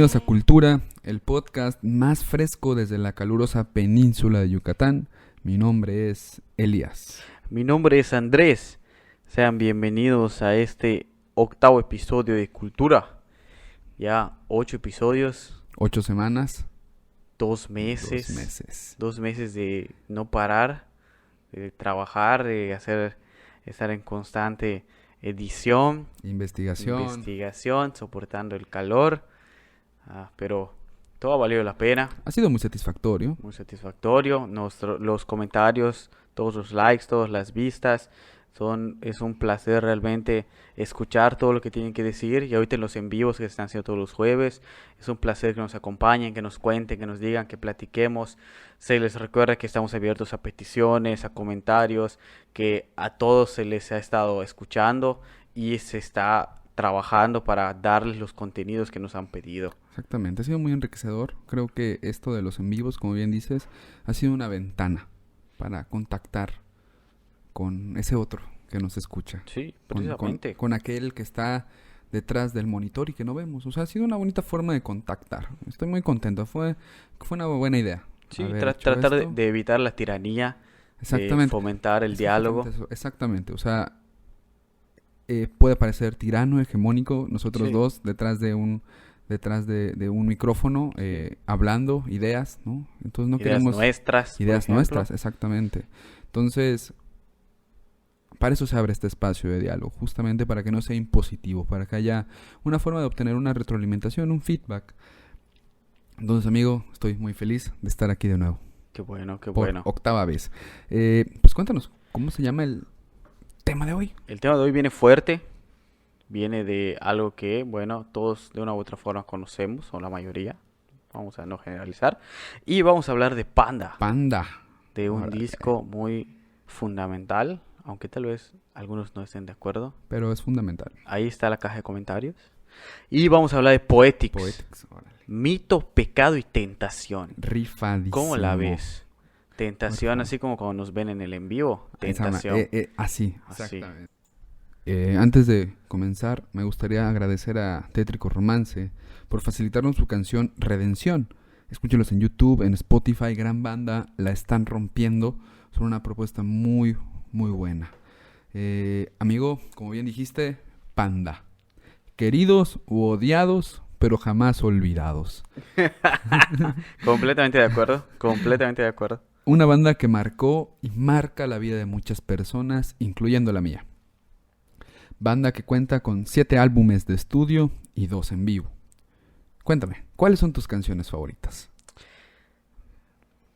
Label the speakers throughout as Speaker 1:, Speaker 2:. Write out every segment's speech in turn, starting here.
Speaker 1: Bienvenidos a Cultura, el podcast más fresco desde la calurosa península de Yucatán. Mi nombre es Elías.
Speaker 2: Mi nombre es Andrés. Sean bienvenidos a este 8º episodio de Cultura. Ya 8 episodios,
Speaker 1: 8 semanas,
Speaker 2: 2 meses.
Speaker 1: 2 meses.
Speaker 2: 2 meses de no parar, de trabajar, de estar en constante edición, investigación, soportando el calor. Pero todo ha valido la pena.
Speaker 1: Ha sido muy satisfactorio.
Speaker 2: Muy satisfactorio. Los comentarios, todos los likes, todas las vistas. Es un placer realmente escuchar todo lo que tienen que decir. Y ahorita en los en vivos que se están haciendo todos los jueves, es un placer que nos acompañen, que nos cuenten, que nos digan, que platiquemos. Se les recuerda que estamos abiertos a peticiones, a comentarios, que a todos se les ha estado escuchando y se está trabajando para darles los contenidos que nos han pedido.
Speaker 1: Exactamente, ha sido muy enriquecedor. Creo que esto de los en vivos, como bien dices, ha sido una ventana para contactar con ese otro que nos escucha.
Speaker 2: Sí, precisamente.
Speaker 1: Con aquel que está detrás del monitor y que no vemos. O sea, ha sido una bonita forma de contactar. Estoy muy contento. Fue una buena idea.
Speaker 2: Sí, tratar de evitar la tiranía, de fomentar el diálogo.
Speaker 1: Exactamente. O sea, puede parecer tirano, hegemónico. Nosotros dos detrás de un micrófono, hablando ideas, ¿no? Entonces no queremos ideas nuestras, exactamente. Entonces, para eso se abre este espacio de diálogo, justamente para que no sea impositivo, para que haya una forma de obtener una retroalimentación, un feedback. Entonces, amigo, estoy muy feliz de estar aquí de nuevo.
Speaker 2: Qué bueno.
Speaker 1: Por 8ª vez. Pues cuéntanos, ¿cómo se llama el tema de hoy?
Speaker 2: El tema de hoy viene fuerte. Viene de algo que, bueno, todos de una u otra forma conocemos, o la mayoría. Vamos a no generalizar. Y vamos a hablar de Panda. De un disco muy fundamental, aunque tal vez algunos no estén de acuerdo.
Speaker 1: Pero es fundamental.
Speaker 2: Ahí está la caja de comentarios. Y vamos a hablar de Poetics. Mito, pecado y tentación.
Speaker 1: Rifadísimo.
Speaker 2: ¿Cómo la ves? Tentación, así como cuando nos ven en el en vivo. Tentación.
Speaker 1: Así, exactamente. Antes de comenzar, me gustaría agradecer a Tétrico Romance por facilitarnos su canción Redención. Escúchenlos en YouTube, en Spotify, gran banda, la están rompiendo. Son una propuesta muy, muy buena. Amigo, como bien dijiste, Panda. Queridos u odiados, pero jamás olvidados.
Speaker 2: Completamente de acuerdo.
Speaker 1: Una banda que marcó y marca la vida de muchas personas, incluyendo la mía. Banda que cuenta con 7 álbumes de estudio y 2 en vivo. Cuéntame, ¿cuáles son tus canciones favoritas?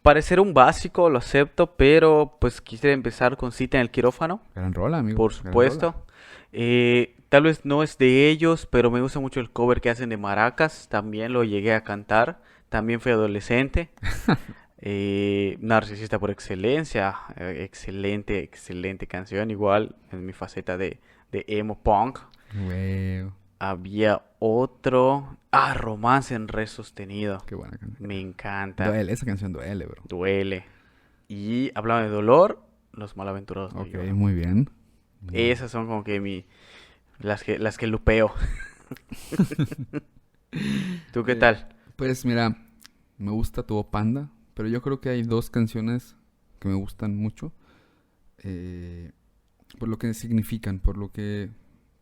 Speaker 2: Parecer un básico, lo acepto, pero pues quisiera empezar con Cita en el Quirófano.
Speaker 1: Gran rola, amigo.
Speaker 2: Por supuesto. Tal vez no es de ellos, pero me gusta mucho el cover que hacen de Maracas. También lo llegué a cantar. También fui adolescente. Narcisista por excelencia. Excelente canción. Igual en mi faceta de emo punk.
Speaker 1: Wow.
Speaker 2: Había otro. Romance en re sostenido.
Speaker 1: Qué buena canción.
Speaker 2: Me encanta.
Speaker 1: Duele, esa canción duele, bro.
Speaker 2: Duele. Y hablando de dolor, Los Malaventurados.
Speaker 1: Ok, muy bien.
Speaker 2: Esas son como que las que lupeo. ¿Tú qué tal?
Speaker 1: Pues mira, me gusta todo Panda, pero yo creo que hay 2 canciones que me gustan mucho. Por lo que significan, por lo que,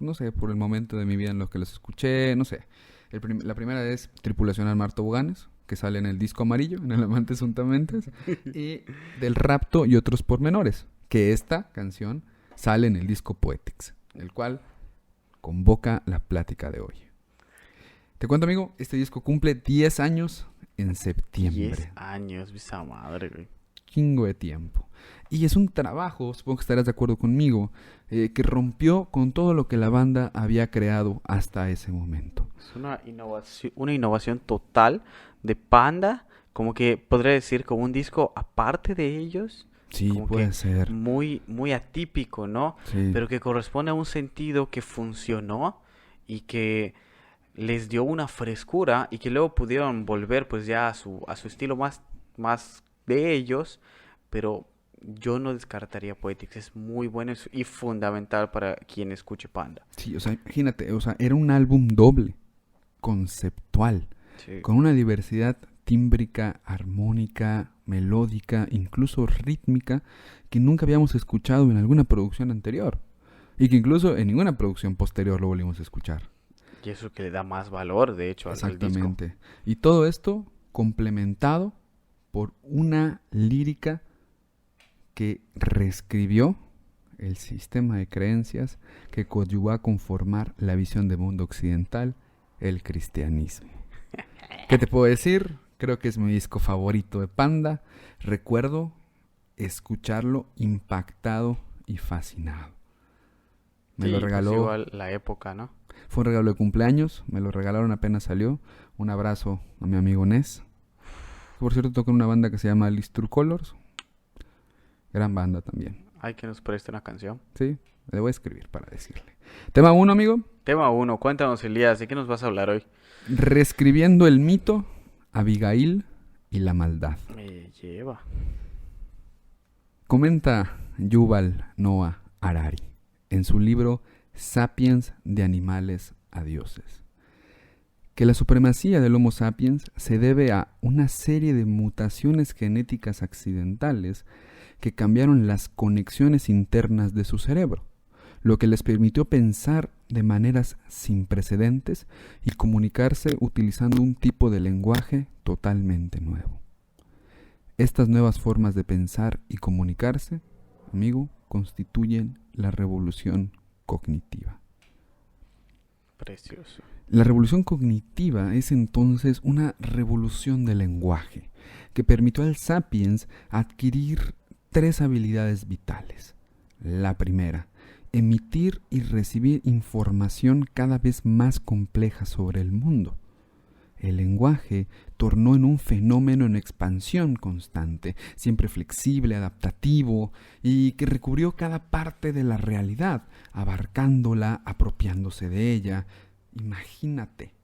Speaker 1: no sé, por el momento de mi vida en lo que las escuché, no sé. La primera es Tripulación al Mar Toboganes, que sale en el disco amarillo, en el Amantes Untamentes, y Del Rapto y otros pormenores, que esta canción sale en el disco Poetics, el cual convoca la plática de hoy. Te cuento, amigo, este disco cumple 10 años en septiembre.
Speaker 2: 10 años, esa madre, güey.
Speaker 1: Chingo de tiempo. Y es un trabajo, supongo que estarás de acuerdo conmigo, que rompió con todo lo que la banda había creado hasta ese momento.
Speaker 2: Es una innovación total de Panda, como que podría decir como un disco aparte de ellos.
Speaker 1: Sí,
Speaker 2: como
Speaker 1: puede ser.
Speaker 2: Muy, muy atípico, ¿no?
Speaker 1: Sí.
Speaker 2: Pero que corresponde a un sentido que funcionó y que les dio una frescura y que luego pudieron volver pues ya a su estilo más de ellos, pero yo no descartaría Poetics, es muy bueno y fundamental para quien escuche Panda.
Speaker 1: Sí, o sea, imagínate, o sea, era un álbum doble, conceptual,
Speaker 2: Sí.
Speaker 1: con una diversidad tímbrica, armónica, melódica, incluso rítmica, que nunca habíamos escuchado en alguna producción anterior. Y que incluso en ninguna producción posterior lo volvimos a escuchar.
Speaker 2: Y eso que le da más valor, de hecho, al disco.
Speaker 1: Exactamente. Y todo esto complementado por una lírica que reescribió el sistema de creencias que coadyuvó a conformar la visión de mundo occidental, el cristianismo. ¿Qué te puedo decir? Creo que es mi disco favorito de Panda. Recuerdo escucharlo impactado y fascinado. Me lo regaló.
Speaker 2: Pues igual la época, ¿no?
Speaker 1: Fue un regalo de cumpleaños. Me lo regalaron apenas salió. Un abrazo a mi amigo Nes. Por cierto, toca en una banda que se llama Alice True Colors. Gran banda también.
Speaker 2: Hay que nos preste una canción.
Speaker 1: Sí, le voy a escribir para decirle. Tema 1, amigo.
Speaker 2: Tema 1. Cuéntanos, Elías, ¿de qué nos vas a hablar hoy?
Speaker 1: Reescribiendo el mito, Abigail y la maldad.
Speaker 2: Me lleva.
Speaker 1: Comenta Yuval Noah Harari en su libro Sapiens de animales a dioses, que la supremacía del Homo sapiens se debe a una serie de mutaciones genéticas accidentales que cambiaron las conexiones internas de su cerebro, lo que les permitió pensar de maneras sin precedentes y comunicarse utilizando un tipo de lenguaje totalmente nuevo. Estas nuevas formas de pensar y comunicarse, amigo, constituyen la revolución cognitiva.
Speaker 2: Precioso.
Speaker 1: La revolución cognitiva es entonces una revolución del lenguaje que permitió al sapiens adquirir 3 habilidades vitales. La primera, emitir y recibir información cada vez más compleja sobre el mundo. El lenguaje tornó en un fenómeno en expansión constante, siempre flexible, adaptativo, y que recubrió cada parte de la realidad, abarcándola, apropiándose de ella. Imagínate,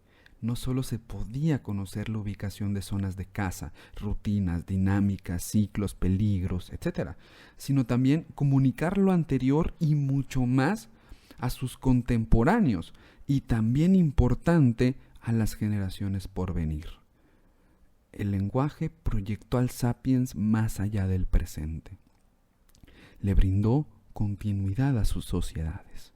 Speaker 1: no solo se podía conocer la ubicación de zonas de caza, rutinas, dinámicas, ciclos, peligros, etc., sino también comunicar lo anterior y mucho más a sus contemporáneos, y también importante, a las generaciones por venir. El lenguaje proyectó al sapiens más allá del presente. Le brindó continuidad a sus sociedades.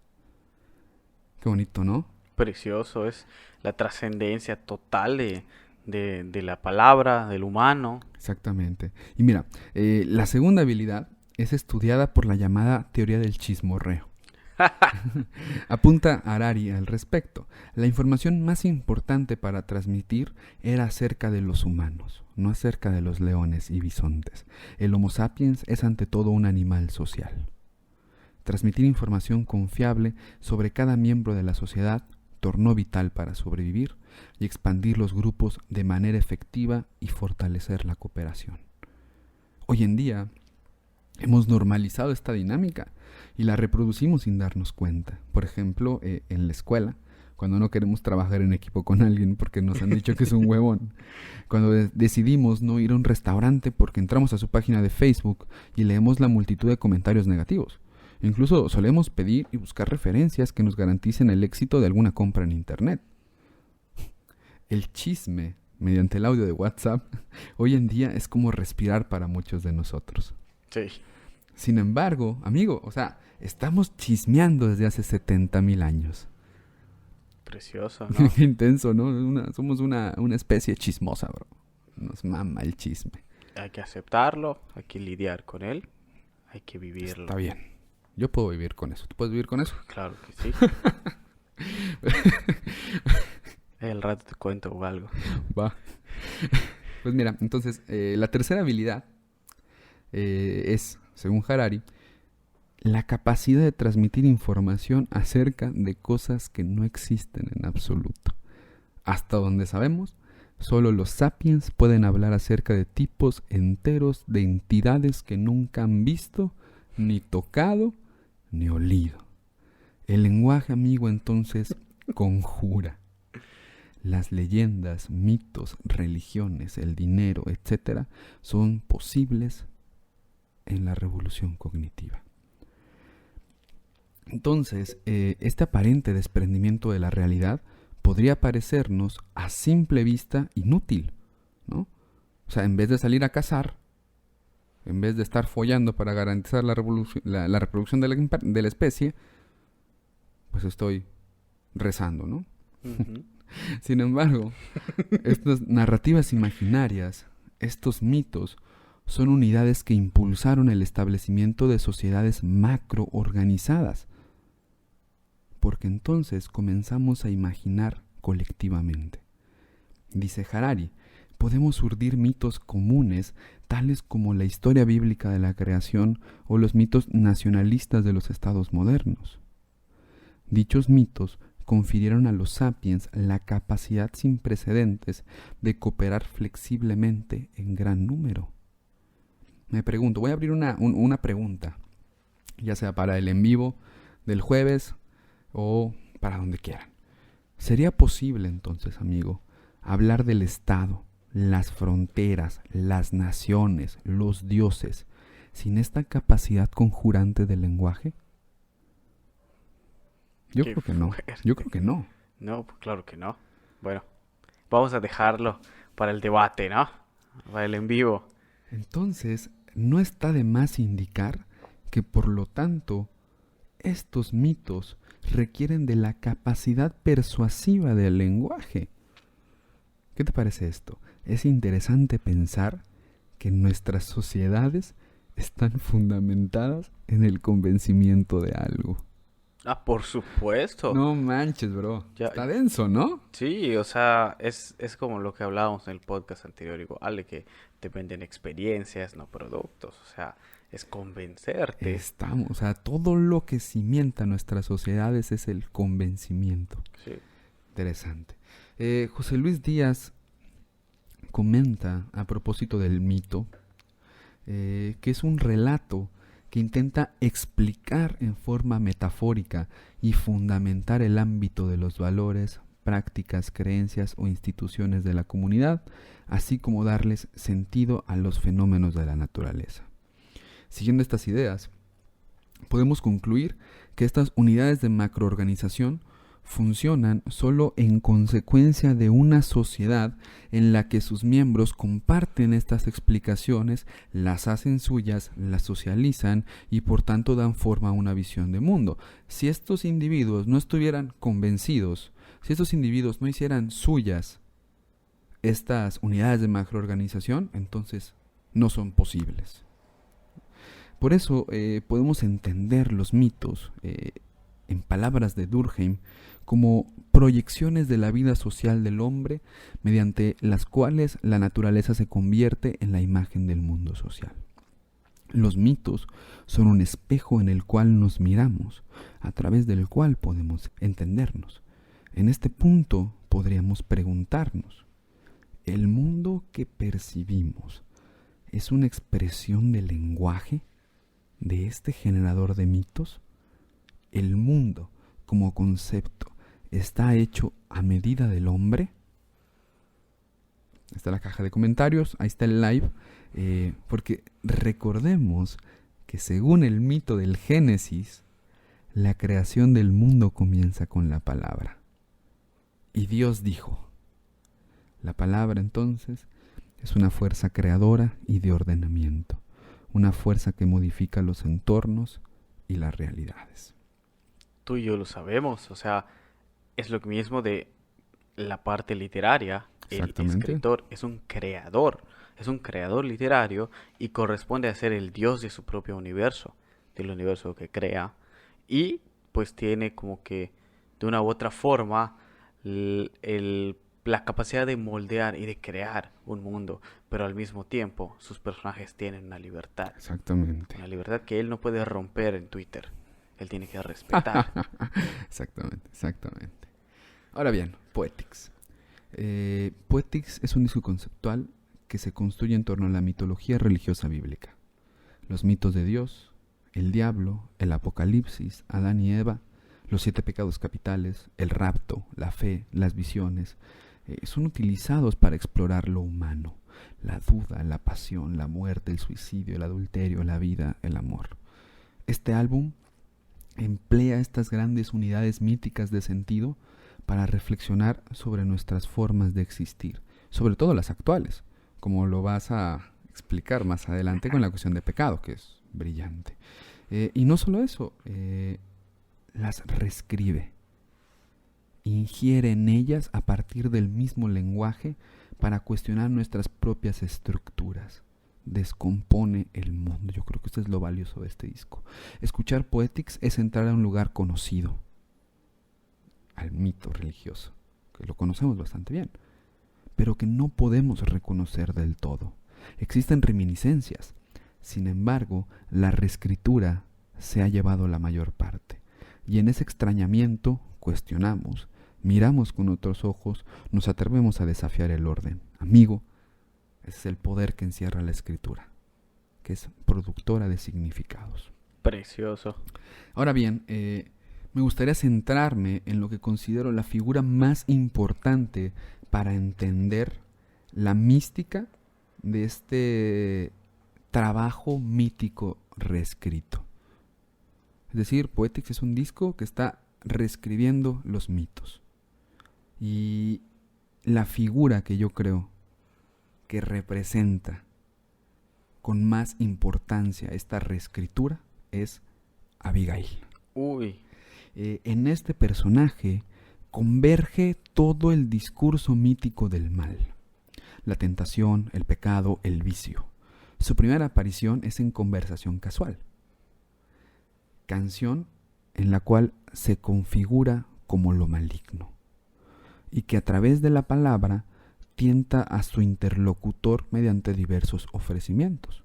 Speaker 1: Qué bonito, ¿no?
Speaker 2: Precioso, es la trascendencia total de la palabra, del humano.
Speaker 1: Exactamente. Y mira, la segunda habilidad es estudiada por la llamada teoría del chismorreo. Apunta Harari al respecto. La información más importante para transmitir era acerca de los humanos, no acerca de los leones y bisontes. El Homo sapiens es ante todo un animal social. Transmitir información confiable sobre cada miembro de la sociedad tornó vital para sobrevivir y expandir los grupos de manera efectiva y fortalecer la cooperación. Hoy en día hemos normalizado esta dinámica y la reproducimos sin darnos cuenta. Por ejemplo, en la escuela, cuando no queremos trabajar en equipo con alguien porque nos han dicho que es un huevón. Cuando decidimos no ir a un restaurante porque entramos a su página de Facebook y leemos la multitud de comentarios negativos. Incluso solemos pedir y buscar referencias que nos garanticen el éxito de alguna compra en internet. El chisme, mediante el audio de WhatsApp, hoy en día es como respirar para muchos de nosotros.
Speaker 2: Sí.
Speaker 1: Sin embargo, amigo, estamos chismeando desde hace 70,000 años.
Speaker 2: Precioso, ¿no?
Speaker 1: Qué intenso, ¿no? Somos una especie chismosa, bro. Nos mama el chisme.
Speaker 2: Hay que aceptarlo, hay que lidiar con él, hay que vivirlo.
Speaker 1: Está bien. Yo puedo vivir con eso. ¿Tú puedes vivir con eso?
Speaker 2: Claro que sí. El rato te cuento algo.
Speaker 1: Va. Pues mira, entonces, la tercera habilidad es, según Harari, la capacidad de transmitir información acerca de cosas que no existen en absoluto. Hasta donde sabemos, solo los sapiens pueden hablar acerca de tipos enteros de entidades que nunca han visto, ni tocado, ni olido. El lenguaje, amigo, entonces conjura. Las leyendas, mitos, religiones, el dinero, etc., son posibles en la revolución cognitiva. Entonces, este aparente desprendimiento de la realidad podría parecernos a simple vista inútil, ¿no? O sea, en vez de salir a cazar, en vez de estar follando para garantizar la reproducción de la especie, pues estoy rezando, ¿no?
Speaker 2: Ujú.
Speaker 1: Sin embargo, estas narrativas imaginarias, estos mitos, son unidades que impulsaron el establecimiento de sociedades macroorganizadas, porque entonces comenzamos a imaginar colectivamente. Dice Harari, podemos urdir mitos comunes, tales como la historia bíblica de la creación o los mitos nacionalistas de los estados modernos. Dichos mitos confirieron a los sapiens la capacidad sin precedentes de cooperar flexiblemente en gran número. Me pregunto, voy a abrir una pregunta, ya sea para el en vivo del jueves o para donde quieran. ¿Sería posible entonces, amigo, hablar del Estado, las fronteras, las naciones, los dioses, sin esta capacidad conjurante del lenguaje? Yo creo que no. Yo creo que no.
Speaker 2: No, pues claro que no. Bueno, vamos a dejarlo para el debate, ¿no? Para el en vivo.
Speaker 1: Entonces, no está de más indicar que, por lo tanto, estos mitos requieren de la capacidad persuasiva del lenguaje. ¿Qué te parece esto? Es interesante pensar que nuestras sociedades están fundamentadas en el convencimiento de algo.
Speaker 2: Ah, por supuesto.
Speaker 1: No manches, bro.
Speaker 2: Ya,
Speaker 1: Está denso, ¿no?
Speaker 2: sí, o sea, es como lo que hablábamos en el podcast anterior, igual, de que te venden experiencias, no productos. O sea, es convencerte.
Speaker 1: O sea, todo lo que cimienta nuestras sociedades es el convencimiento.
Speaker 2: Sí.
Speaker 1: Interesante. José Luis Díaz comenta a propósito del mito, que es un relato que intenta explicar en forma metafórica y fundamentar el ámbito de los valores, prácticas, creencias o instituciones de la comunidad, así como darles sentido a los fenómenos de la naturaleza. Siguiendo estas ideas, podemos concluir que estas unidades de macroorganización funcionan solo en consecuencia de una sociedad en la que sus miembros comparten estas explicaciones, las hacen suyas, las socializan y por tanto dan forma a una visión de mundo. Si estos individuos no estuvieran convencidos, si estos individuos no hicieran suyas estas unidades de macroorganización, entonces no son posibles. Por eso podemos entender los mitos, en palabras de Durkheim, como proyecciones de la vida social del hombre mediante las cuales la naturaleza se convierte en la imagen del mundo social. Los mitos son un espejo en el cual nos miramos, a través del cual podemos entendernos. En este punto podríamos preguntarnos, ¿el mundo que percibimos es una expresión del lenguaje de este generador de mitos? ¿El mundo como concepto está hecho a medida del hombre? Está la caja de comentarios, ahí está el live, porque recordemos que según el mito del Génesis, la creación del mundo comienza con la palabra. Y Dios dijo. La palabra entonces es una fuerza creadora y de ordenamiento, una fuerza que modifica los entornos y las realidades.
Speaker 2: Tú y yo lo sabemos, o sea, es lo mismo de la parte literaria. El escritor es un creador literario y corresponde a ser el dios de su propio universo, del universo que crea, y pues tiene como que de una u otra forma la capacidad de moldear y de crear un mundo, pero al mismo tiempo sus personajes tienen una libertad.
Speaker 1: Exactamente.
Speaker 2: Una libertad que él no puede romper en Twitter. Él tiene que respetar.
Speaker 1: Exactamente. Ahora bien, Poetics. Poetics es un disco conceptual que se construye en torno a la mitología religiosa bíblica. Los mitos de Dios, el diablo, el apocalipsis, Adán y Eva, los 7 pecados capitales, el rapto, la fe, las visiones, son utilizados para explorar lo humano, la duda, la pasión, la muerte, el suicidio, el adulterio, la vida, el amor. Este álbum emplea estas grandes unidades míticas de sentido para reflexionar sobre nuestras formas de existir, sobre todo las actuales, como lo vas a explicar más adelante con la cuestión de pecado, que es brillante. Y no solo eso, las reescribe, ingiere en ellas a partir del mismo lenguaje para cuestionar nuestras propias estructuras. Descompone el mundo. Yo creo que esto es lo valioso de este disco. Escuchar Poetics es entrar a un lugar conocido, al mito religioso, que lo conocemos bastante bien, pero que no podemos reconocer del todo. Existen reminiscencias. Sin embargo, la reescritura se ha llevado la mayor parte. Y en ese extrañamiento cuestionamos, miramos con otros ojos, nos atrevemos a desafiar el orden. Amigo, ese es el poder que encierra la escritura, que es productora de significados.
Speaker 2: Precioso.
Speaker 1: Ahora bien, me gustaría centrarme en lo que considero la figura más importante para entender la mística de este trabajo mítico reescrito. Es decir, Poetics es un disco que está reescribiendo los mitos. Y la figura que yo creo que representa con más importancia esta reescritura es Abigail.
Speaker 2: Uy.
Speaker 1: En este personaje converge todo el discurso mítico del mal, la tentación, el pecado, el vicio. Su primera aparición es en Conversación Casual, canción en la cual se configura como lo maligno y que a través de la palabra tienta a su interlocutor mediante diversos ofrecimientos.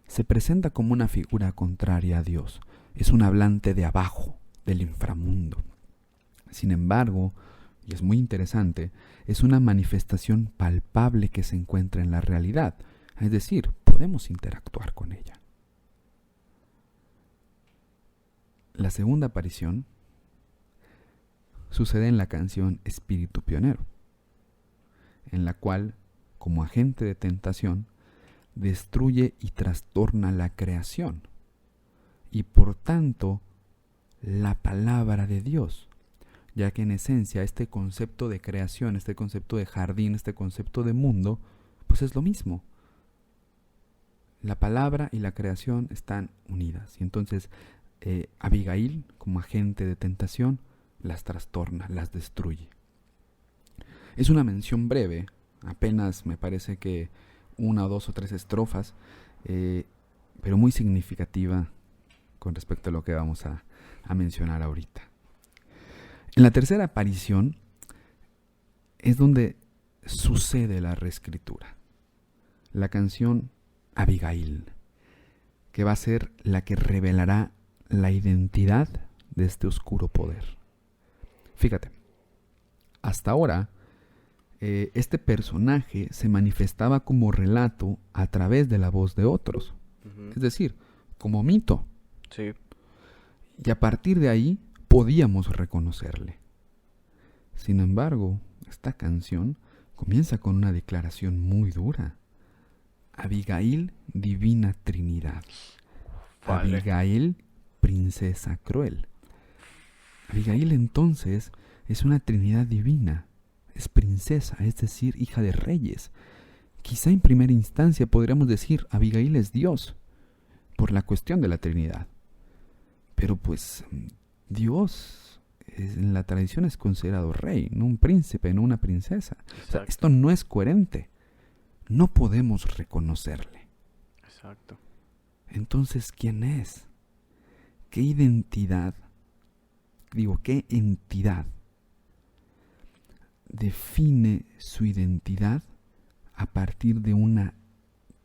Speaker 1: Se presenta como una figura contraria a Dios, es un hablante de abajo, del inframundo. Sin embargo, y es muy interesante, es una manifestación palpable que se encuentra en la realidad, es decir, podemos interactuar con ella. La segunda aparición sucede en la canción Espíritu Pionero, en la cual, como agente de tentación, destruye y trastorna la creación y por tanto la palabra de Dios, ya que en esencia este concepto de creación, este concepto de jardín, este concepto de mundo, pues es lo mismo. La palabra y la creación están unidas y entonces Abigail, como agente de tentación, las trastorna, las destruye. Es una mención breve, apenas me parece que 1 o 2 o 3 estrofas, pero muy significativa con respecto a lo que vamos a mencionar ahorita. En la tercera aparición es donde sucede la reescritura. La canción Abigail, que va a ser la que revelará la identidad de este oscuro poder. Fíjate, hasta ahora este personaje se manifestaba como relato a través de la voz de otros, es decir, como mito.
Speaker 2: Sí.
Speaker 1: Y a partir de ahí podíamos reconocerle. Sin embargo, esta canción comienza con una declaración muy dura. Abigail, divina Trinidad. Vale. Abigail, princesa cruel. Abigail entonces es una Trinidad divina. Es princesa, es decir, hija de reyes. Quizá en primera instancia podríamos decir Abigail es Dios, por la cuestión de la Trinidad. Pero pues Dios en la tradición es considerado rey, no un príncipe, no una princesa. O sea, esto no es coherente. No podemos reconocerle.
Speaker 2: Exacto.
Speaker 1: Entonces, ¿quién es? ¿Qué identidad? ¿Qué entidad define su identidad a partir de una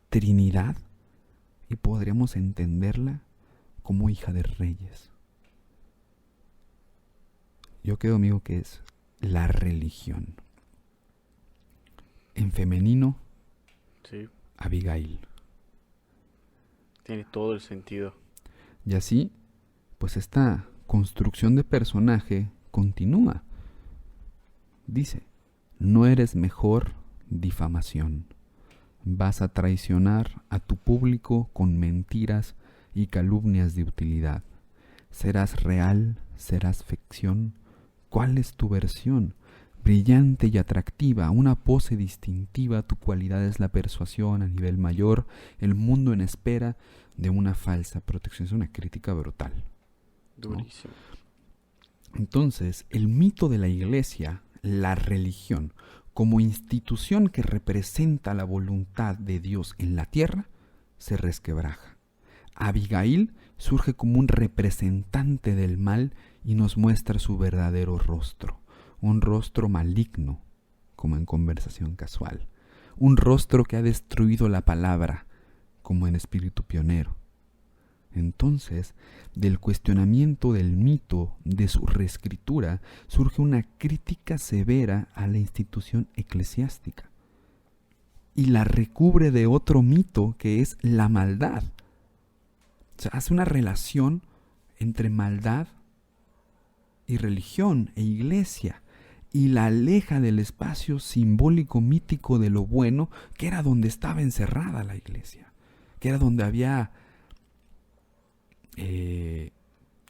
Speaker 1: Trinidad y podríamos entenderla como hija de reyes? Yo creo, amigo, que es la religión. En femenino,
Speaker 2: sí.
Speaker 1: Abigail.
Speaker 2: Tiene todo el sentido.
Speaker 1: Y así, pues esta construcción de personaje continúa. Dice, no eres mejor difamación. Vas a traicionar a tu público con mentiras y calumnias de utilidad. Serás real, serás ficción, ¿Cuál es tu versión? Brillante y atractiva, una pose distintiva, tu cualidad es la persuasión a nivel mayor, el mundo en espera de una falsa protección. Es una crítica brutal, ¿no?
Speaker 2: Durísimo.
Speaker 1: Entonces, el mito de la iglesia, la religión, como institución que representa la voluntad de Dios en la tierra, se resquebraja. Abigail surge como un representante del mal y nos muestra su verdadero rostro, un rostro maligno, como en Conversación Casual, un rostro que ha destruido la palabra, como en Espíritu Pionero. Entonces, del cuestionamiento del mito, de su reescritura, surge una crítica severa a la institución eclesiástica y la recubre de otro mito que es la maldad. O sea, hace una relación entre maldad y religión e iglesia y la aleja del espacio simbólico mítico de lo bueno, que era donde estaba encerrada la iglesia, que era donde había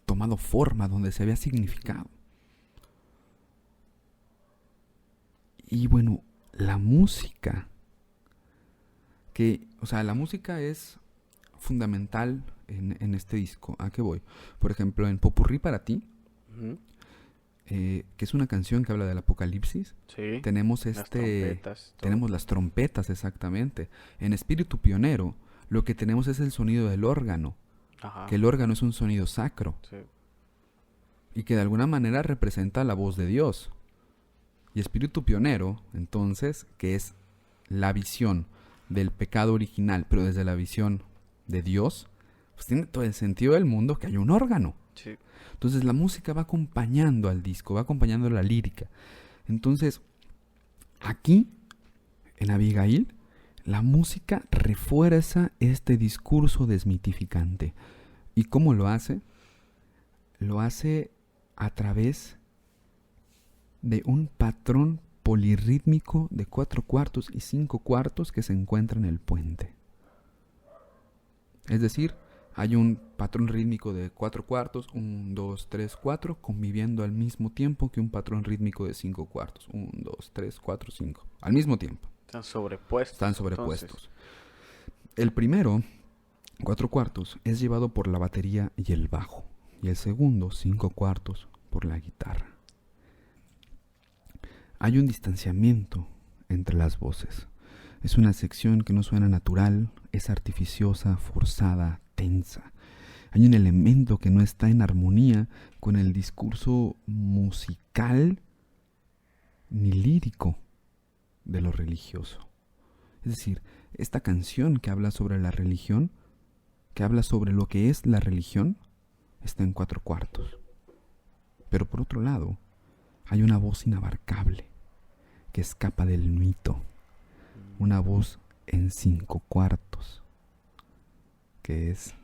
Speaker 1: tomado forma, donde se había significado. Y bueno, la música, la música es fundamental en este disco. ¿A qué voy? Por ejemplo, en Popurrí para ti,
Speaker 2: Ujú.
Speaker 1: Que es una canción que habla del apocalipsis,
Speaker 2: Sí.
Speaker 1: tenemos
Speaker 2: Las trompetas, todo.
Speaker 1: tenemos las trompetas, exactamente. En Espíritu Pionero, lo que tenemos es el sonido del órgano,
Speaker 2: Ajá.
Speaker 1: que el órgano es un sonido sacro
Speaker 2: Sí.
Speaker 1: y que de alguna manera representa la voz de Dios. Y Espíritu Pionero, entonces, que es la visión del pecado original, pero desde la visión de Dios, pues tiene todo el sentido del mundo que hay un órgano.
Speaker 2: Sí.
Speaker 1: Entonces la música va acompañando al disco, va acompañando la lírica. Entonces, aquí, en Abigail, la música refuerza este discurso desmitificante. ¿Y cómo lo hace? Lo hace a través de un patrón polirrítmico de 4/4 y 5/4 que se encuentra en el puente. Es decir, hay un patrón rítmico de 4/4, 1, 2, 3, 4, conviviendo al mismo tiempo que un patrón rítmico de 5/4. 1, 2, 3, 4, 5. Al mismo tiempo.
Speaker 2: Están sobrepuestos.
Speaker 1: Están sobrepuestos.
Speaker 2: Entonces.
Speaker 1: El primero, 4/4, es llevado por la batería y el bajo. Y el segundo, 5/4, por la guitarra. Hay un distanciamiento entre las voces. Es una sección que no suena natural, es artificiosa, forzada, tensa. Hay un elemento que no está en armonía con el discurso musical ni lírico de lo religioso. Es decir, esta canción que habla sobre la religión, que habla sobre lo que es la religión, está en 4/4. Pero por otro lado, hay una voz inabarcable que escapa del mito. Una voz en 5/4, que es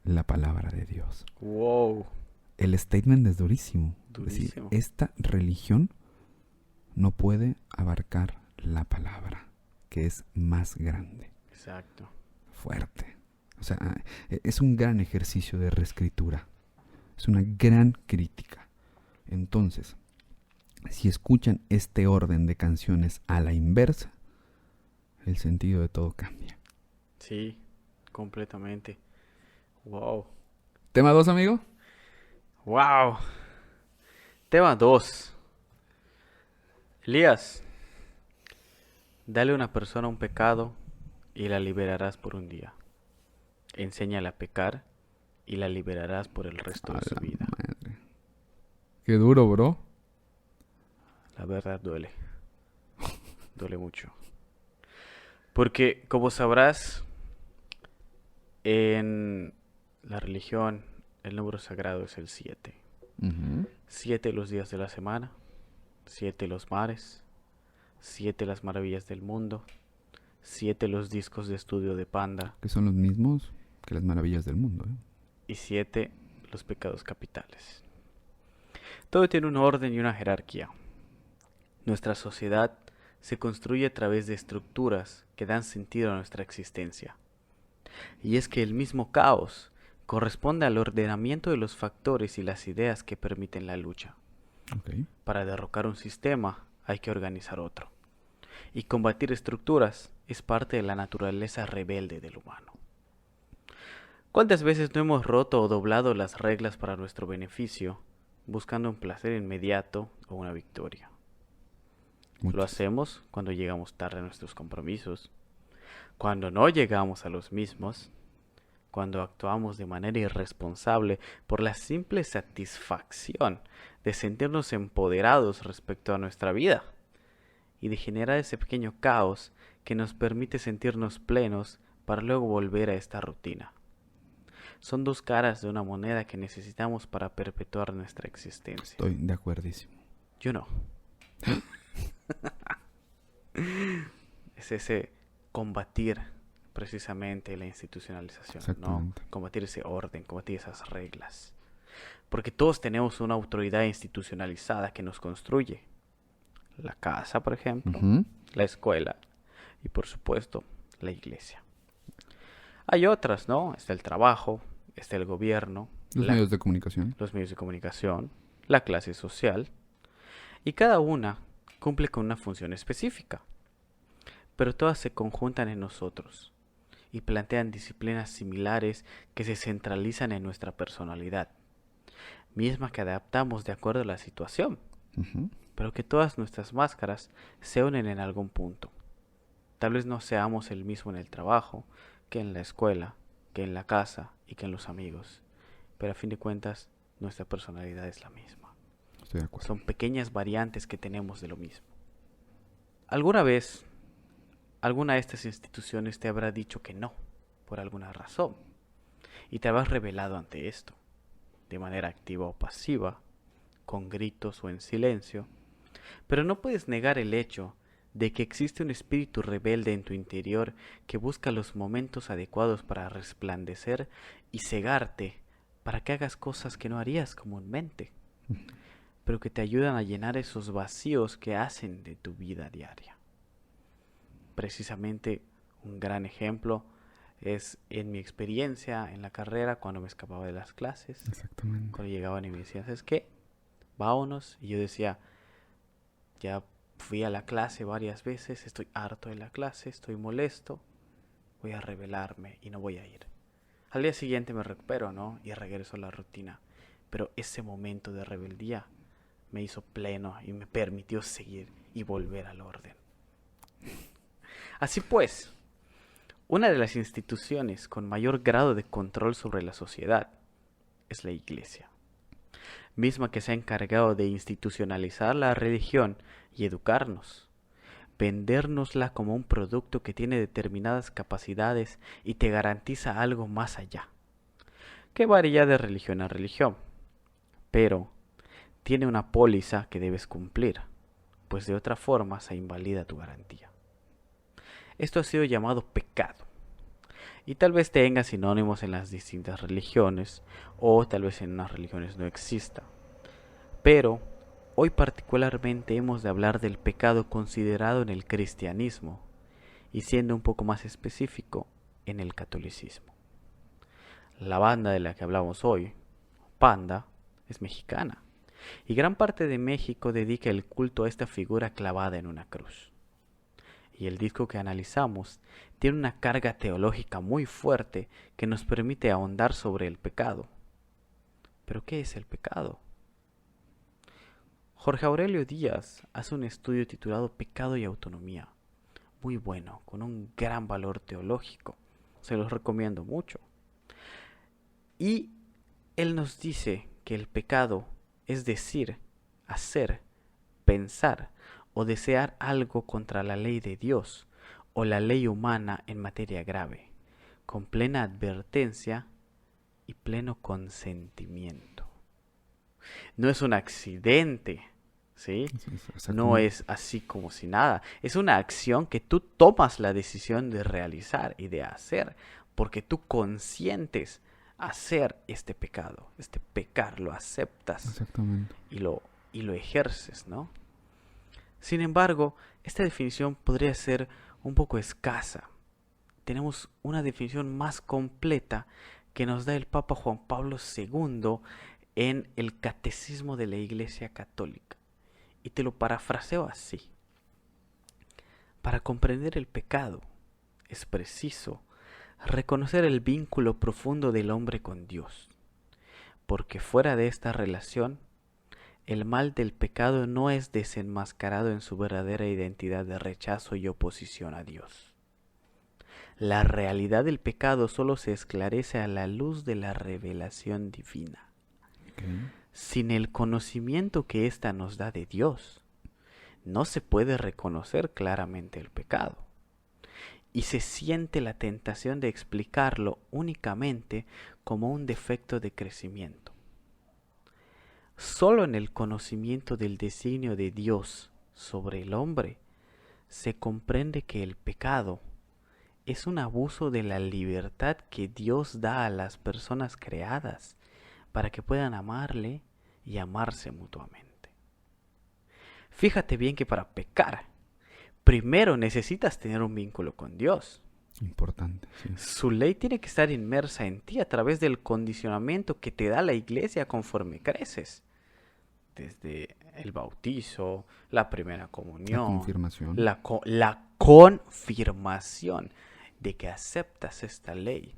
Speaker 1: la palabra de Dios.
Speaker 2: Wow.
Speaker 1: El statement es durísimo.
Speaker 2: Durísimo.
Speaker 1: Es decir, esta religión no puede abarcar la palabra, que es más grande.
Speaker 2: Exacto.
Speaker 1: Fuerte. O sea, es un gran ejercicio de reescritura. Es una gran crítica. Entonces, si escuchan este orden de canciones a la inversa, el sentido de todo cambia.
Speaker 2: Sí, completamente. Wow.
Speaker 1: ¿Tema 2, amigo?
Speaker 2: Wow. Tema 2. Elías, dale a una persona un pecado y la liberarás por un día. Enséñale a pecar y la liberarás por el resto de su vida.
Speaker 1: Madre. Qué duro, bro.
Speaker 2: La verdad duele. Duele mucho. Porque, como sabrás, en la religión el número sagrado es el 7. 7 los días de la semana, 7 los mares, 7 las maravillas del mundo, 7 los discos de estudio de Panda.
Speaker 1: Que son los mismos que las maravillas del mundo, ¿eh?
Speaker 2: Y 7 los pecados capitales. Todo tiene un orden y una jerarquía. Nuestra sociedad se construye a través de estructuras que dan sentido a nuestra existencia. Y es que el mismo caos corresponde al ordenamiento de los factores y las ideas que permiten la lucha.
Speaker 1: Okay.
Speaker 2: Para derrocar un sistema hay que organizar otro. Y combatir estructuras es parte de la naturaleza rebelde del humano. ¿Cuántas veces no hemos roto o doblado las reglas para nuestro beneficio, buscando un placer inmediato o una victoria? Lo hacemos cuando llegamos tarde a nuestros compromisos, cuando no llegamos a los mismos, cuando actuamos de manera irresponsable por la simple satisfacción de sentirnos empoderados respecto a nuestra vida y de generar ese pequeño caos que nos permite sentirnos plenos para luego volver a esta rutina. Son dos caras de una moneda que necesitamos para perpetuar nuestra existencia.
Speaker 1: Estoy de acuerdísimo.
Speaker 2: Yo no. Es ese combatir precisamente la institucionalización, ¿no? Combatir ese orden, combatir esas reglas. Porque todos tenemos una autoridad institucionalizada que nos construye. La casa, por ejemplo, la escuela y, por supuesto, la iglesia. Hay otras, ¿no? Está el trabajo, está el gobierno.
Speaker 1: Los medios de comunicación.
Speaker 2: Los medios de comunicación, la clase social. Y cada una cumple con una función específica. Pero todas se conjuntan en nosotros y plantean disciplinas similares que se centralizan en nuestra personalidad, misma que adaptamos de acuerdo a la situación, pero que todas nuestras máscaras se unen en algún punto. Tal vez no seamos el mismo en el trabajo, que en la escuela, que en la casa y que en los amigos, pero a fin de cuentas nuestra personalidad es la misma.
Speaker 1: Estoy de acuerdo.
Speaker 2: Son pequeñas variantes que tenemos de lo mismo. ¿Alguna vez alguna de estas instituciones te habrá dicho que no, por alguna razón, y te habrás rebelado ante esto, de manera activa o pasiva, con gritos o en silencio? Pero no puedes negar el hecho de que existe un espíritu rebelde en tu interior que busca los momentos adecuados para resplandecer y cegarte para que hagas cosas que no harías comúnmente, pero que te ayudan a llenar esos vacíos que hacen de tu vida diaria. Precisamente un gran ejemplo es en mi experiencia en la carrera cuando me escapaba de las clases.
Speaker 1: Exactamente.
Speaker 2: Cuando llegaban y me decían, ¿sabes qué? Vámonos. Y yo decía, ya fui a la clase varias veces, estoy harto de la clase, estoy molesto, voy a rebelarme y no voy a ir. Al día siguiente me recupero, ¿no? Y regreso a la rutina. Pero ese momento de rebeldía me hizo pleno y me permitió seguir y volver al orden. Así pues, una de las instituciones con mayor grado de control sobre la sociedad es la Iglesia, misma que se ha encargado de institucionalizar la religión y educarnos, vendérnosla como un producto que tiene determinadas capacidades y te garantiza algo más allá, que varía de religión a religión, pero tiene una póliza que debes cumplir, pues de otra forma se invalida tu garantía. Esto ha sido llamado pecado, y tal vez tenga sinónimos en las distintas religiones, o tal vez en unas religiones no exista. Pero hoy particularmente hemos de hablar del pecado considerado en el cristianismo, y siendo un poco más específico, en el catolicismo. La banda de la que hablamos hoy, Panda, es mexicana, y gran parte de México dedica el culto a esta figura clavada en una cruz. Y el disco que analizamos tiene una carga teológica muy fuerte que nos permite ahondar sobre el pecado. ¿Pero qué es el pecado? Jorge Aurelio Díaz hace un estudio titulado Pecado y Autonomía, muy bueno, con un gran valor teológico. Se los recomiendo mucho. Y él nos dice que el pecado es decir, hacer, pensar o desear algo contra la ley de Dios o la ley humana en materia grave, con plena advertencia y pleno consentimiento. No es un accidente, ¿sí? No es así como si nada. Es una acción que tú tomas la decisión de realizar y de hacer, porque tú consientes hacer este pecado, este pecar, lo aceptas.
Speaker 1: Exactamente.
Speaker 2: Y lo ejerces, ¿no? Sin embargo, esta definición podría ser un poco escasa. Tenemos una definición más completa que nos da el Papa Juan Pablo II en el Catecismo de la Iglesia Católica. Y te lo parafraseo así. Para comprender el pecado es preciso reconocer el vínculo profundo del hombre con Dios, porque fuera de esta relación, el mal del pecado no es desenmascarado en su verdadera identidad de rechazo y oposición a Dios. La realidad del pecado solo se esclarece a la luz de la revelación divina. Sin el conocimiento que ésta nos da de Dios, no se puede reconocer claramente el pecado. Y se siente la tentación de explicarlo únicamente como un defecto de crecimiento. Solo en el conocimiento del designio de Dios sobre el hombre se comprende que el pecado es un abuso de la libertad que Dios da a las personas creadas para que puedan amarle y amarse mutuamente. Fíjate bien que para pecar, primero necesitas tener un vínculo con Dios.
Speaker 1: Importante, sí.
Speaker 2: Su ley tiene que estar inmersa en ti a través del condicionamiento que te da la iglesia conforme creces. Desde el bautizo, la primera comunión,
Speaker 1: la confirmación,
Speaker 2: la confirmación de que aceptas esta ley.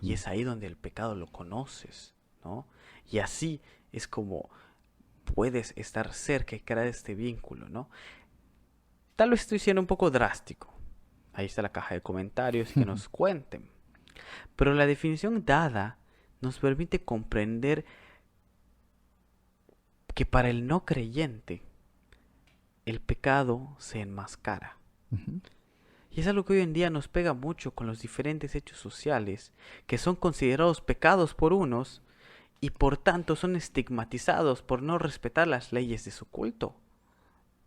Speaker 2: Y es ahí donde el pecado lo conoces, ¿no? Y así es como puedes estar cerca y crear este vínculo, ¿no? Tal vez estoy siendo un poco drástico. Ahí está la caja de comentarios que nos cuenten. Pero la definición dada nos permite comprender que para el no creyente el pecado se enmascara. Y es algo que hoy en día nos pega mucho con los diferentes hechos sociales que son considerados pecados por unos y por tanto son estigmatizados por no respetar las leyes de su culto.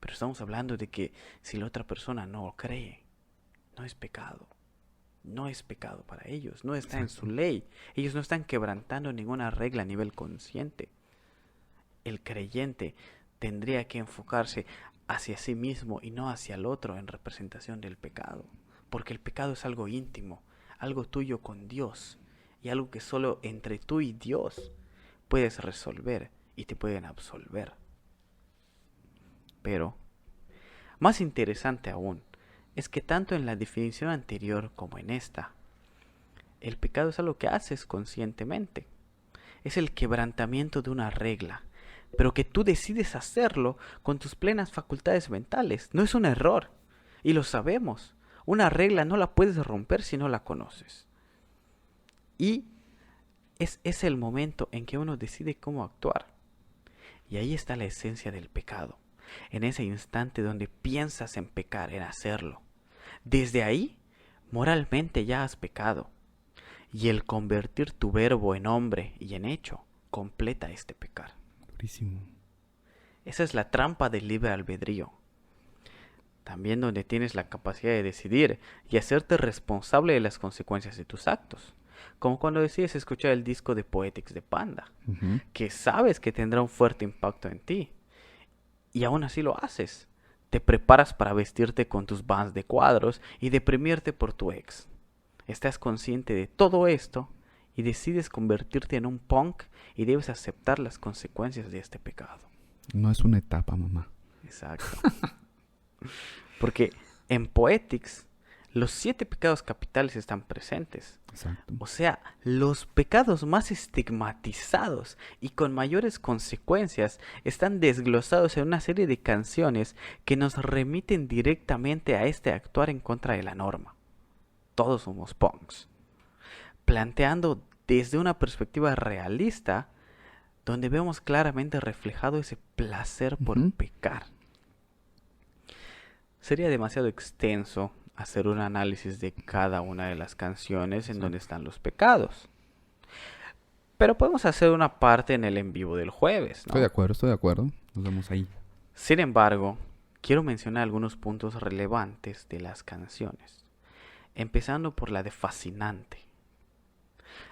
Speaker 2: Pero estamos hablando de que si la otra persona no cree, no es pecado. No es pecado para ellos, no está en su ley. Ellos no están quebrantando ninguna regla a nivel consciente. El creyente tendría que enfocarse hacia sí mismo y no hacia el otro en representación del pecado. Porque el pecado es algo íntimo, algo tuyo con Dios y algo que solo entre tú y Dios puedes resolver y te pueden absolver. Pero, más interesante aún, es que tanto en la definición anterior como en esta, el pecado es algo que haces conscientemente. Es el quebrantamiento de una regla, pero que tú decides hacerlo con tus plenas facultades mentales. No es un error, y lo sabemos. Una regla no la puedes romper si no la conoces. Y es el momento en que uno decide cómo actuar. Y ahí está la esencia del pecado. En ese instante donde piensas en pecar, en hacerlo. Desde ahí, moralmente ya has pecado. Y el convertir tu verbo en hombre y en hecho, completa este pecar.
Speaker 1: Durísimo.
Speaker 2: Esa es la trampa del libre albedrío. También donde tienes la capacidad de decidir y hacerte responsable de las consecuencias de tus actos. Como cuando decides escuchar el disco de Poetics de Panda, que sabes que tendrá un fuerte impacto en ti. Y aún así lo haces. Te preparas para vestirte con tus Vans de cuadros y deprimirte por tu ex. Estás consciente de todo esto y decides convertirte en un punk y debes aceptar las consecuencias de este pecado.
Speaker 1: No es una etapa, mamá.
Speaker 2: Exacto. Porque en Poetics los 7 pecados capitales están presentes.
Speaker 1: Exacto.
Speaker 2: O sea, los pecados más estigmatizados y con mayores consecuencias están desglosados en una serie de canciones que nos remiten directamente a este actuar en contra de la norma. Todos somos punks. Planteando desde una perspectiva realista, donde vemos claramente reflejado ese placer por pecar. Sería demasiado extenso hacer un análisis de cada una de las canciones en donde están los pecados. Pero podemos hacer una parte en el en vivo del jueves, ¿no?
Speaker 1: Estoy de acuerdo. Nos vemos ahí.
Speaker 2: Sin embargo, quiero mencionar algunos puntos relevantes de las canciones. Empezando por la de Fascinante,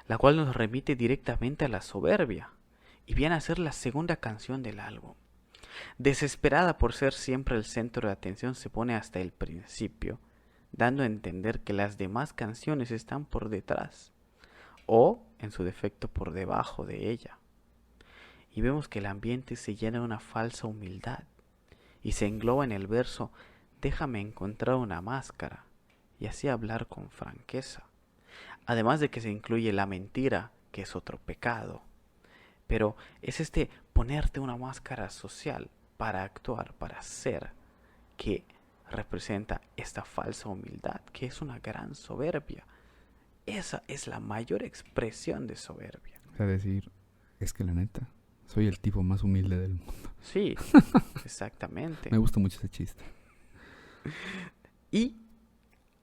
Speaker 2: la cual nos remite directamente a la soberbia y viene a ser la segunda canción del álbum. Desesperada por ser siempre el centro de atención, se pone hasta el principio, dando a entender que las demás canciones están por detrás o, en su defecto, por debajo de ella. Y vemos que el ambiente se llena de una falsa humildad y se engloba en el verso: déjame encontrar una máscara y así hablar con franqueza. Además de que se incluye la mentira, que es otro pecado. Pero es ponerte una máscara social para actuar, para ser, que representa esta falsa humildad, que es una gran soberbia. Esa es la mayor expresión de soberbia.
Speaker 1: O sea, decir, es que la neta, soy el tipo más humilde del mundo.
Speaker 2: Sí, exactamente.
Speaker 1: Me gusta mucho ese chiste.
Speaker 2: Y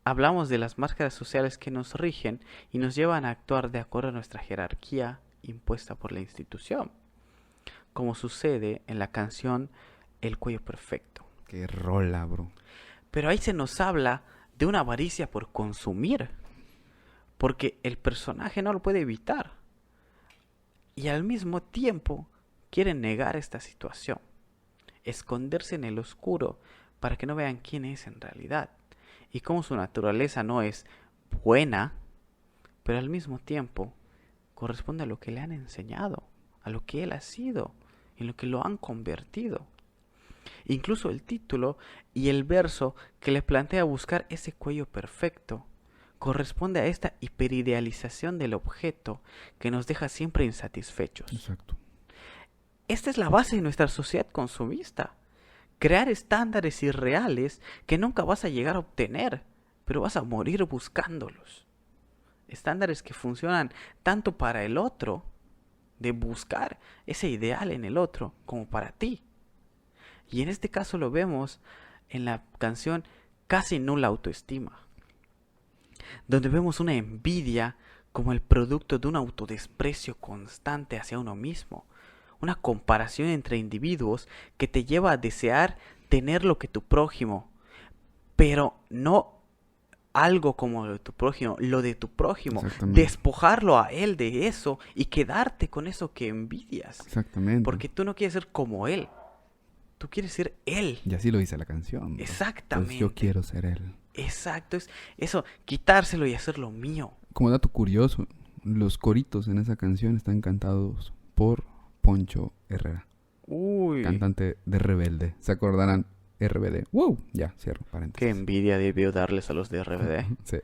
Speaker 2: hablamos de las máscaras sociales que nos rigen y nos llevan a actuar de acuerdo a nuestra jerarquía impuesta por la institución, como sucede en la canción El cuello perfecto.
Speaker 1: Qué rola, bro.
Speaker 2: Pero ahí se nos habla de una avaricia por consumir, porque el personaje no lo puede evitar y al mismo tiempo quiere negar esta situación, esconderse en el oscuro para que no vean quién es en realidad y cómo su naturaleza no es buena, pero al mismo tiempo corresponde a lo que le han enseñado, a lo que él ha sido, en lo que lo han convertido. Incluso el título y el verso que le plantea buscar ese cuello perfecto corresponde a esta hiperidealización del objeto que nos deja siempre insatisfechos.
Speaker 1: Exacto.
Speaker 2: Esta es la base de nuestra sociedad consumista. Crear estándares irreales que nunca vas a llegar a obtener, pero vas a morir buscándolos. Estándares que funcionan tanto para el otro, de buscar ese ideal en el otro, como para ti. Y en este caso lo vemos en la canción Casi nula autoestima, donde vemos una envidia como el producto de un autodesprecio constante hacia uno mismo, una comparación entre individuos que te lleva a desear tener lo que tu prójimo, pero no algo como lo de tu prójimo, lo de tu prójimo, despojarlo a él de eso y quedarte con eso que envidias.
Speaker 1: Exactamente.
Speaker 2: Porque tú no quieres ser como él, tú quieres ser él.
Speaker 1: Y así lo dice la canción, bro.
Speaker 2: Exactamente.
Speaker 1: Pues yo quiero ser él.
Speaker 2: Exacto, es eso, quitárselo y hacerlo mío.
Speaker 1: Como dato curioso, los coritos en esa canción están cantados por Poncho Herrera.
Speaker 2: Uy.
Speaker 1: Cantante de Rebelde. ¿Se acordarán? RBD. ¡Wow! Ya, cierro paréntesis.
Speaker 2: Qué envidia debió darles a los de RBD.
Speaker 1: Sí.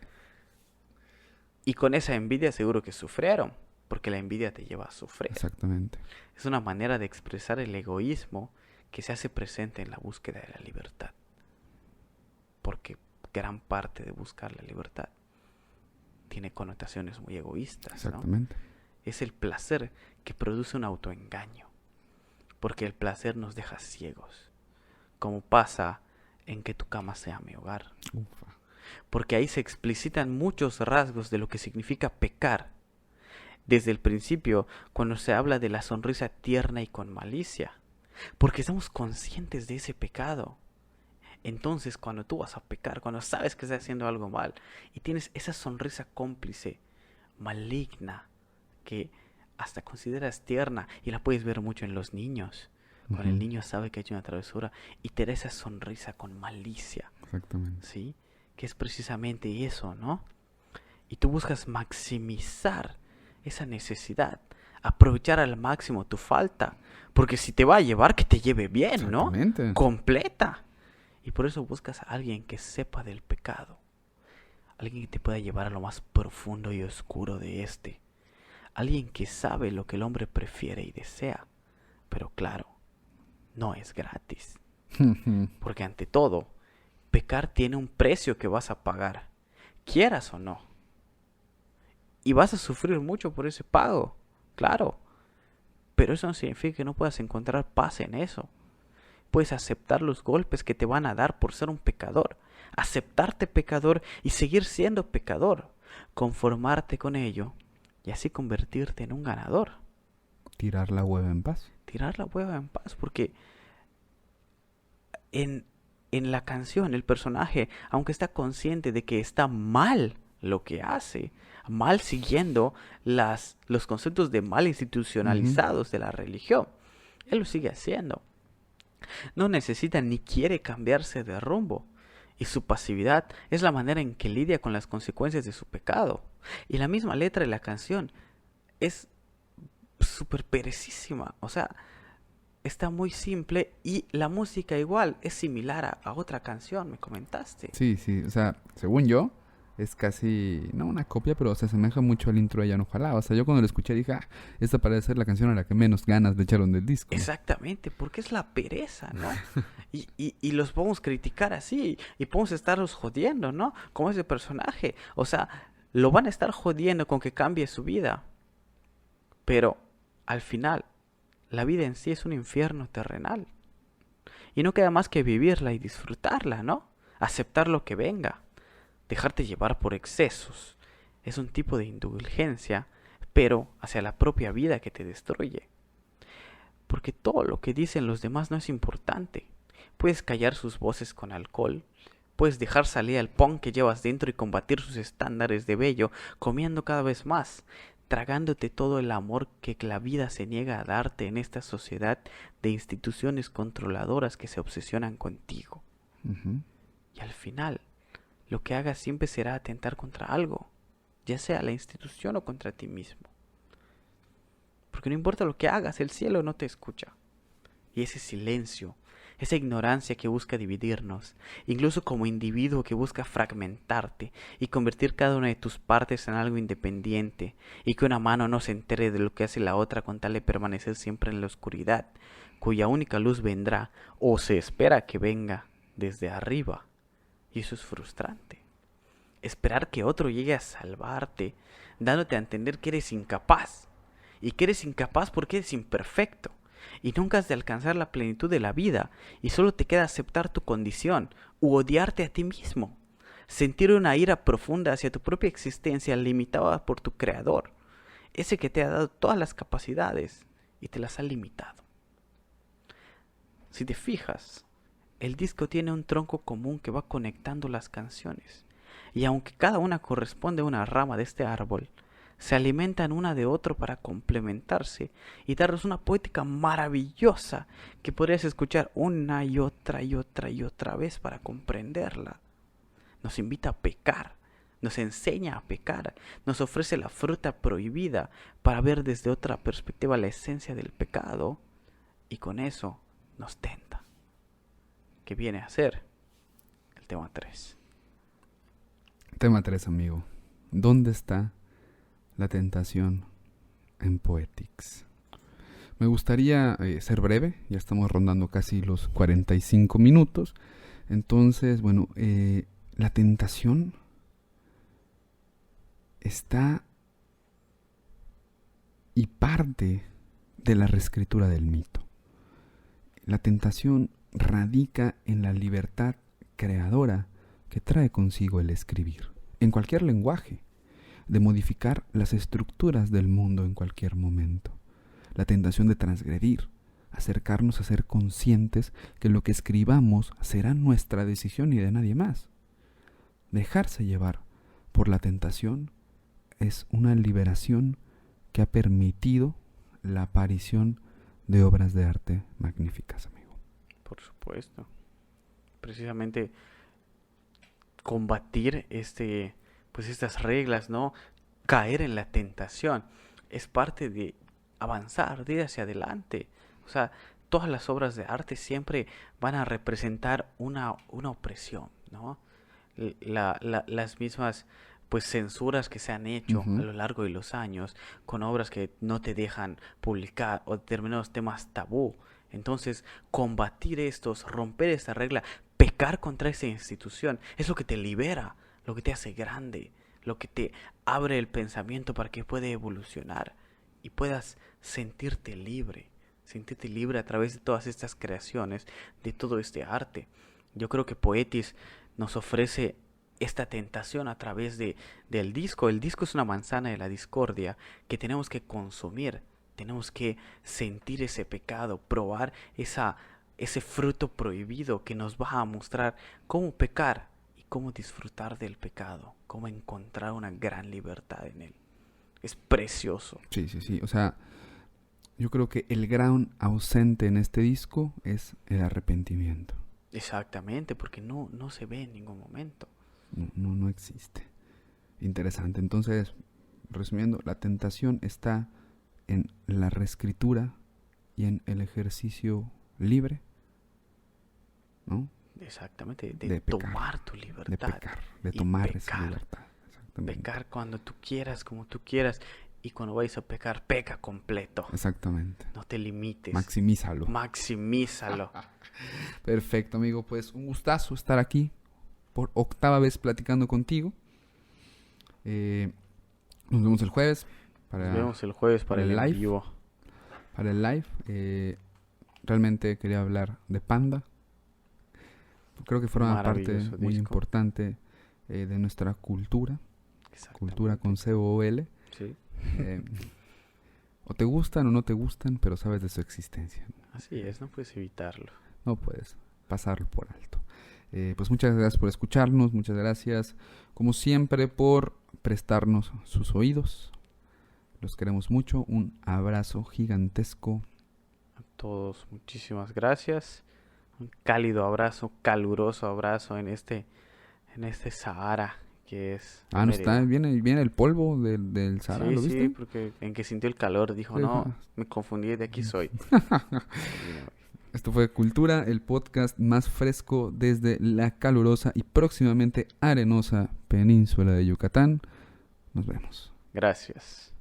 Speaker 2: Y con esa envidia seguro que sufrieron, porque la envidia te lleva a sufrir.
Speaker 1: Exactamente.
Speaker 2: Es una manera de expresar el egoísmo que se hace presente en la búsqueda de la libertad. Porque gran parte de buscar la libertad tiene connotaciones muy egoístas,
Speaker 1: Exactamente.
Speaker 2: ¿no? Es el placer que produce un autoengaño, porque el placer nos deja ciegos, como pasa en Que tu cama sea mi hogar.
Speaker 1: Ufa.
Speaker 2: Porque ahí se explicitan muchos rasgos de lo que significa pecar. Desde el principio, cuando se habla de la sonrisa tierna y con malicia, porque estamos conscientes de ese pecado. Entonces, cuando tú vas a pecar, cuando sabes que estás haciendo algo mal y tienes esa sonrisa cómplice, maligna, que hasta consideras tierna y la puedes ver mucho en los niños. Cuando el niño sabe que ha hecho una travesura y te da esa sonrisa con malicia.
Speaker 1: Exactamente.
Speaker 2: ¿Sí? Que es precisamente eso, ¿no? Y tú buscas maximizar esa necesidad, aprovechar al máximo tu falta, porque si te va a llevar, que te lleve bien, ¿no? Completa. Y por eso buscas a alguien que sepa del pecado, alguien que te pueda llevar a lo más profundo y oscuro de este, alguien que sabe lo que el hombre prefiere y desea, pero claro, no es gratis, porque ante todo, pecar tiene un precio que vas a pagar, quieras o no, y vas a sufrir mucho por ese pago, claro, pero eso no significa que no puedas encontrar paz en eso. Puedes aceptar los golpes que te van a dar por ser un pecador, aceptarte pecador y seguir siendo pecador, conformarte con ello y así convertirte en un ganador.
Speaker 1: Tirar la hueva en paz.
Speaker 2: Tirar la hueva en paz, porque en la canción el personaje, aunque está consciente de que está mal lo que hace, mal siguiendo los conceptos de mal institucionalizados de la religión, él lo sigue haciendo. No necesita ni quiere cambiarse de rumbo. Y su pasividad es la manera en que lidia con las consecuencias de su pecado. Y la misma letra de la canción es súper perecísima. O sea, está muy simple y la música igual es similar a otra canción, me comentaste.
Speaker 1: Sí, sí, o sea, según yo, es casi, no una copia, pero se asemeja mucho al intro de Ya no Ojalá. O sea, yo cuando lo escuché dije, esta parece ser la canción a la que menos ganas le echaron del disco, ¿no?
Speaker 2: Exactamente, porque es la pereza, ¿no? Y los podemos criticar así, y podemos estarlos jodiendo, ¿no? Como ese personaje. O sea, lo van a estar jodiendo con que cambie su vida. Pero, al final, la vida en sí es un infierno terrenal. Y no queda más que vivirla y disfrutarla, ¿no? Aceptar lo que venga. Dejarte llevar por excesos. Es un tipo de indulgencia, pero hacia la propia vida que te destruye. Porque todo lo que dicen los demás no es importante. Puedes callar sus voces con alcohol, puedes dejar salir al punk que llevas dentro y combatir sus estándares de bello, comiendo cada vez más, tragándote todo el amor que la vida se niega a darte en esta sociedad de instituciones controladoras que se obsesionan contigo.
Speaker 1: Ujú.
Speaker 2: Y al final, lo que hagas siempre será atentar contra algo, ya sea la institución o contra ti mismo. Porque no importa lo que hagas, el cielo no te escucha. Y ese silencio, esa ignorancia que busca dividirnos, incluso como individuo que busca fragmentarte y convertir cada una de tus partes en algo independiente, y que una mano no se entere de lo que hace la otra con tal de permanecer siempre en la oscuridad, cuya única luz vendrá, o se espera que venga, desde arriba. Y eso es frustrante. Esperar que otro llegue a salvarte, dándote a entender que eres incapaz. Y que eres incapaz porque eres imperfecto. Y nunca has de alcanzar la plenitud de la vida. Y solo te queda aceptar tu condición, u odiarte a ti mismo. Sentir una ira profunda hacia tu propia existencia limitada por tu creador. Ese que te ha dado todas las capacidades y te las ha limitado. Si te fijas, el disco tiene un tronco común que va conectando las canciones. Y aunque cada una corresponde a una rama de este árbol, se alimentan una de otro para complementarse y darnos una poética maravillosa que podrías escuchar una y otra y otra y otra vez para comprenderla. Nos invita a pecar, nos enseña a pecar, nos ofrece la fruta prohibida para ver desde otra perspectiva la esencia del pecado y con eso nos tenta. ¿Qué viene a ser el tema 3?
Speaker 1: Tema 3, amigo. ¿Dónde está la tentación en Poetics? Me gustaría ser breve, ya estamos rondando casi los 45 minutos. Entonces, bueno, la tentación está y parte de la reescritura del mito. La tentación radica en la libertad creadora que trae consigo el escribir, en cualquier lenguaje, de modificar las estructuras del mundo en cualquier momento. La tentación de transgredir, acercarnos a ser conscientes que lo que escribamos será nuestra decisión y de nadie más. Dejarse llevar por la tentación es una liberación que ha permitido la aparición de obras de arte magníficas, amigo.
Speaker 2: Por supuesto. Precisamente combatir pues estas reglas, ¿no? Caer en la tentación es parte de avanzar, de ir hacia adelante. O sea, todas las obras de arte siempre van a representar una opresión, ¿no? Las mismas pues censuras que se han hecho a lo largo de los años con obras que no te dejan publicar o determinados temas tabú. Entonces, combatir estos, romper esta regla, pecar contra esa institución, es lo que te libera, lo que te hace grande, lo que te abre el pensamiento para que pueda evolucionar y puedas sentirte libre a través de todas estas creaciones, de todo este arte. Yo creo que Poetis nos ofrece esta tentación a través del disco. El disco es una manzana de la discordia que tenemos que consumir, tenemos que sentir ese pecado, probar ese fruto prohibido que nos va a mostrar cómo pecar y cómo disfrutar del pecado, cómo encontrar una gran libertad en él. Es precioso.
Speaker 1: Sí, sí, sí. O sea, yo creo que el gran ausente en este disco es el arrepentimiento.
Speaker 2: Exactamente, porque no se ve en ningún momento.
Speaker 1: No existe. Interesante. Entonces, resumiendo, la tentación está en la reescritura y en el ejercicio libre, ¿no?
Speaker 2: Exactamente,
Speaker 1: de pecar,
Speaker 2: tomar tu libertad.
Speaker 1: De pecar, de tomar esa libertad. Exactamente.
Speaker 2: Pecar cuando tú quieras, como tú quieras. Y cuando vayas a pecar, peca completo.
Speaker 1: Exactamente.
Speaker 2: No te limites.
Speaker 1: Maximízalo. Perfecto, amigo. Pues un gustazo estar aquí por 8ª vez platicando contigo. Nos vemos el jueves.
Speaker 2: Nos vemos el jueves para el
Speaker 1: live.
Speaker 2: vivo.
Speaker 1: Para el live. Realmente quería hablar de Panda. Creo que forma parte muy importante de nuestra cultura. Cultura con C-O-L.
Speaker 2: Sí.
Speaker 1: O te gustan o no te gustan, pero sabes de su existencia.
Speaker 2: Así es, no puedes evitarlo.
Speaker 1: No puedes pasarlo por alto. Pues muchas gracias por escucharnos, muchas gracias como siempre por prestarnos sus oídos. Los queremos mucho, un abrazo gigantesco.
Speaker 2: A todos, muchísimas gracias. Un cálido abrazo, caluroso abrazo en este Sahara que es...
Speaker 1: Ah, no está, viene el polvo del Sahara,
Speaker 2: sí,
Speaker 1: ¿lo viste?
Speaker 2: Sí, porque en que sintió el calor dijo, no, me confundí, de aquí soy.
Speaker 1: Esto fue Cultura, el podcast más fresco desde la calurosa y próximamente arenosa península de Yucatán. Nos vemos.
Speaker 2: Gracias.